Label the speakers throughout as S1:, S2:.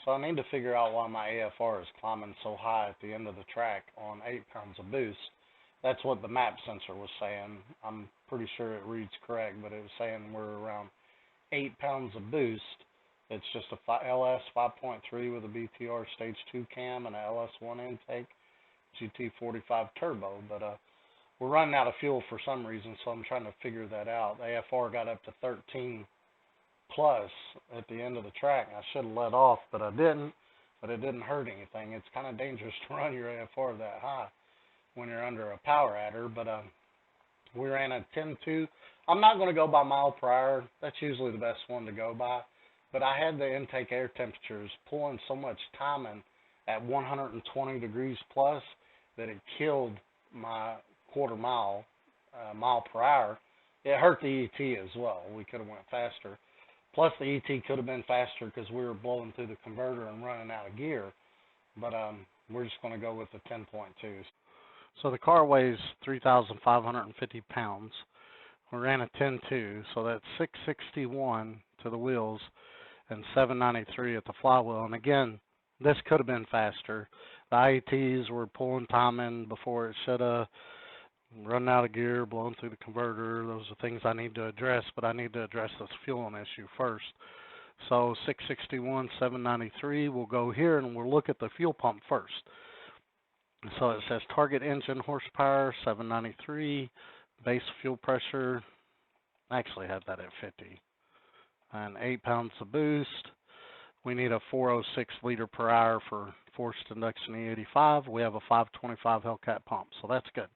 S1: So I need to figure out why my AFR is climbing so high at the end of the track on 8 pounds of boost. That's what the map sensor was saying. I'm pretty sure it reads correct, but it was saying we're around 8 pounds of boost. It's just a LS 5.3 with a BTR stage 2 cam and a LS1 intake, GT45 turbo. But we're running out of fuel for some reason, so I'm trying to figure that out. The AFR got up to 13 plus at the end of the track. I should have let off, but I didn't. But it didn't hurt anything. It's kind of dangerous to run your AFR that high when you're under a power adder. But we ran a 10.2. I'm not going to go by mile per hour. That's usually the best one to go by. But I had the intake air temperatures pulling so much timing at 120 degrees plus that it killed my quarter mile, mile per hour. It hurt the ET as well. We could have went faster. Plus the ET could have been faster because we were blowing through the converter and running out of gear. But we're just going to go with the 10.2. So the car weighs 3,550 pounds. We ran a 10.2, so that's 661 to the wheels and 793 at the flywheel. And again, this could have been faster. The IETs were pulling timing before it should have, running out of gear, blowing through the converter. Those are things I need to address, but I need to address this fueling issue first. So 661, 793, we'll go here and we'll look at the fuel pump first. So it says target engine horsepower, 793, base fuel pressure, I actually had that at 50, and 8 pounds of boost. We need a 406 liter per hour for forced induction E85. We have a 525 Hellcat pump, so that's good.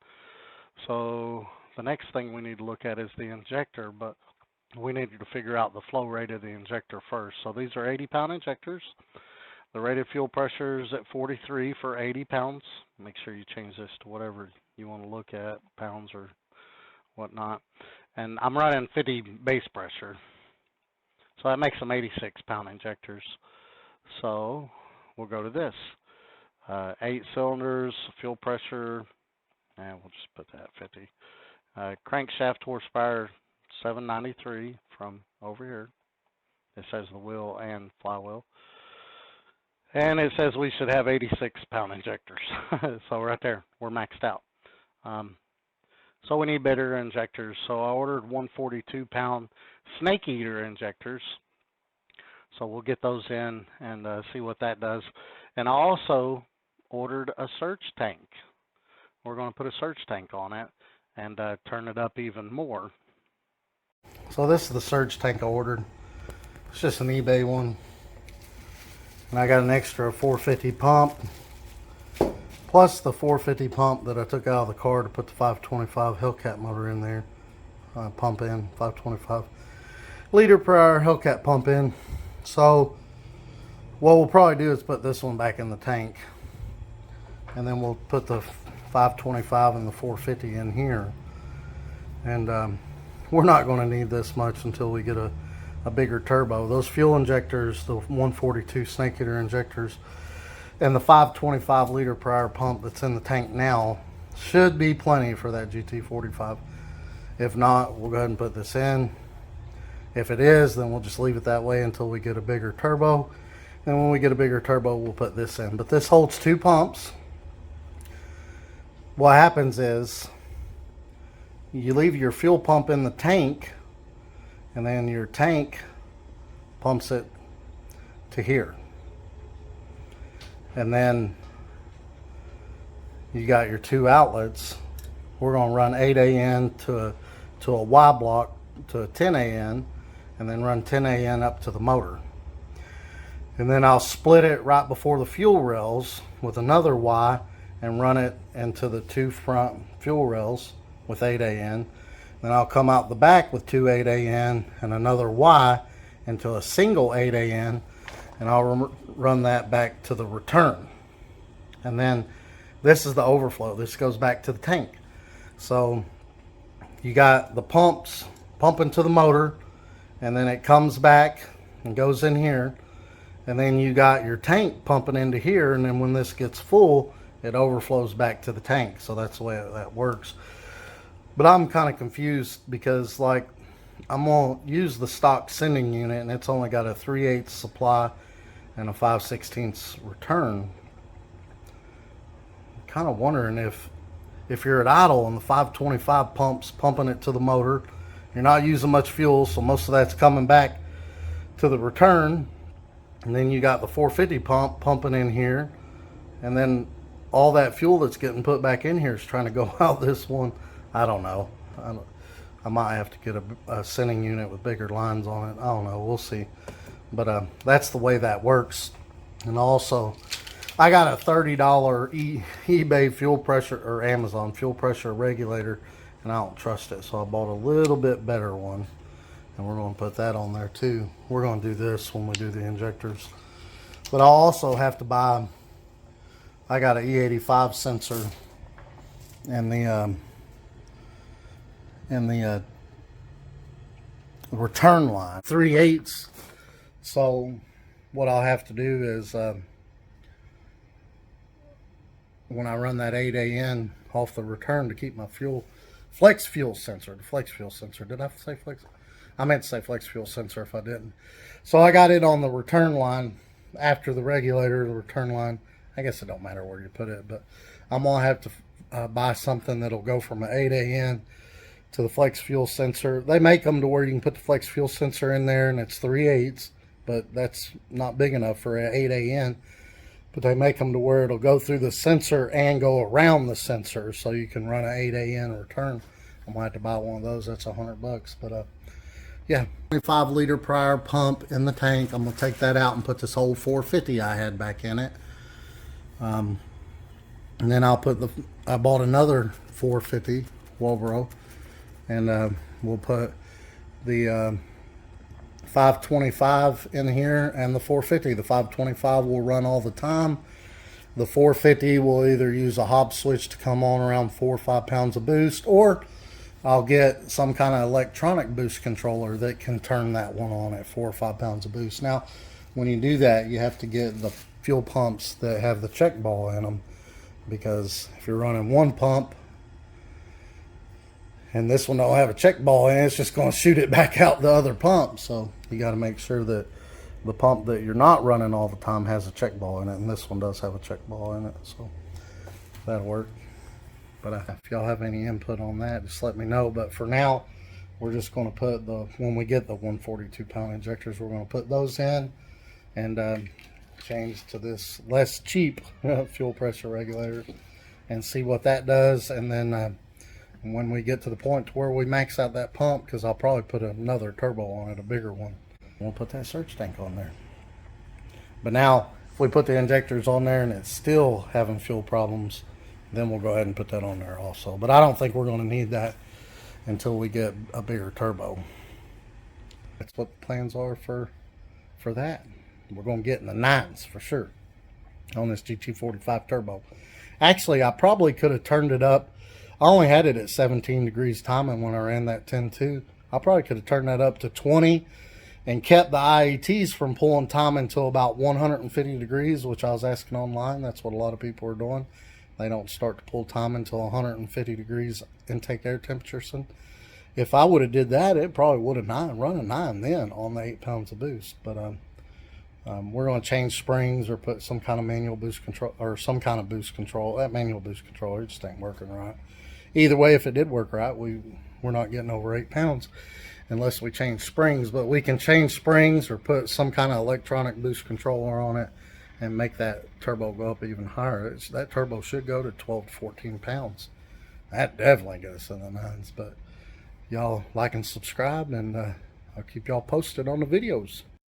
S1: So the next thing we need to look at is the injector, but we need to figure out the flow rate of the injector first. So these are 80-pound injectors. The rated fuel pressure is at 43 for 80 pounds. Make sure you change this to whatever you want to look at, pounds or whatnot. And I'm running 50 base pressure. So that makes them 86-pound injectors. So we'll go to this. 8 cylinders, fuel pressure, and we'll just put that 50. Crankshaft horsepower, 793 from over here. It says the wheel and flywheel. And it says we should have 86-pound injectors. So right there, we're maxed out. So we need bigger injectors. So I ordered 142-pound snake eater injectors. So we'll get those in and see what that does. And I also ordered a surge tank. We're going to put a surge tank on it and turn it up even more. So this is the surge tank I ordered. It's just an eBay one. And I got an extra 450 pump, plus the 450 pump that I took out of the car to put the 525 Hellcat motor in there. Pump in, 525 liter per hour Hellcat pump in. So what we'll probably do is put this one back in the tank. And then we'll put the 525 and the 450 in here. And we're not going to need this much until we get a bigger turbo. Those fuel injectors, the 142 snake eater injectors, and the 525 liter per hour pump that's in the tank now should be plenty for that GT45. If not, we'll go ahead and put this in. If it is, then we'll just leave it that way until we get a bigger turbo. And when we get a bigger turbo, we'll put this in. But this holds 2 pumps. What happens is you leave your fuel pump in the tank, and then your tank pumps it to here. And then you got your 2 outlets. We're going to run 8 AN to a Y block to a 10 AN, and then run 10 AN up to the motor. And then I'll split it right before the fuel rails with another Y and run it into the 2 front fuel rails with 8 AN. Then I'll come out the back with 2 8 AN and another Y into a single 8 AN, and I'll run that back to the return. And then this is the overflow. This goes back to the tank. So you got the pumps pumping to the motor, and then it comes back and goes in here. And then you got your tank pumping into here, and then when this gets full, it overflows back to the tank. So that's the way that works. But I'm kind of confused because, like, I'm going to use the stock sending unit, and it's only got a 3/8 supply and a 5/16 return. Kind of wondering if you're at idle and the 525 pumps pumping it to the motor, you're not using much fuel, so most of that's coming back to the return, and then you got the 450 pump pumping in here, and then all that fuel that's getting put back in here is trying to go out this one. I don't know. I might have to get a sending unit with bigger lines on it. I don't know. We'll see. But that's the way that works. And also, I got a $30 eBay fuel pressure, or Amazon fuel pressure regulator, and I don't trust it, so I bought a little bit better one, and we're going to put that on there too. We're going to do this when we do the injectors. But I'll also have to buy, I got an E85 sensor and the return line 3/8. So what I'll have to do is when I run that 8AN off the return to keep my flex fuel sensor, the flex fuel sensor. Did I say flex? I meant to say flex fuel sensor if I didn't. So I got it on the return line after the regulator, the return line. I guess it don't matter where you put it, but I'm gonna have to buy something that'll go from an 8AN to the flex fuel sensor. They make them to where you can put the flex fuel sensor in there, and it's 3/8, but that's not big enough for an 8AN. But they make them to where it'll go through the sensor and go around the sensor, so you can run an 8AN return. I'm gonna have to buy one of those. That's $100. But yeah, 25-liter prior pump in the tank. I'm gonna take that out and put this old 450 I had back in it. And then I bought another 450 Walbro, and we'll put the 525 in here and the 450. The 525 will run all the time. The 450 will either use a hob switch to come on around 4 or 5 pounds of boost, or I'll get some kind of electronic boost controller that can turn that one on at 4 or 5 pounds of boost. Now, when you do that, you have to get the fuel pumps that have the check ball in them, because if you're running one pump and this one don't have a check ball in it, it's just going to shoot it back out the other pump. So you got to make sure that the pump that you're not running all the time has a check ball in it, and this one does have a check ball in it, so that'll work. But if y'all have any input on that, just let me know. But for now, we're just going to put when we get the 142-pound injectors, we're going to put those in and change to this less cheap fuel pressure regulator and see what that does. And then when we get to the point to where we max out that pump, because I'll probably put another turbo on it, a bigger one, we'll put that surge tank on there. But now, if we put the injectors on there and it's still having fuel problems, then we'll go ahead and put that on there also. But I don't think we're going to need that until we get a bigger turbo. That's what the plans are for that. We're going to get in the 9s for sure on this GT45 turbo. Actually, I probably could have turned it up. I only had it at 17 degrees timing when I ran that 10.2. I probably could have turned that up to 20 and kept the IATs from pulling time until about 150 degrees, which I was asking online. That's what a lot of people are doing. They don't start to pull time until 150 degrees intake air temperature. So if I would have did that, it probably would have run a 9 then on the 8 pounds of boost. But we're going to change springs or put some kind of manual boost control, or some kind of boost control. That manual boost controller just ain't working right. Either way, if it did work right, we're not getting over 8 pounds unless we change springs. But we can change springs or put some kind of electronic boost controller on it and make that turbo go up even higher. That turbo should go to 12 to 14 pounds. That definitely gets in the 9s. But y'all like and subscribe, and I'll keep y'all posted on the videos.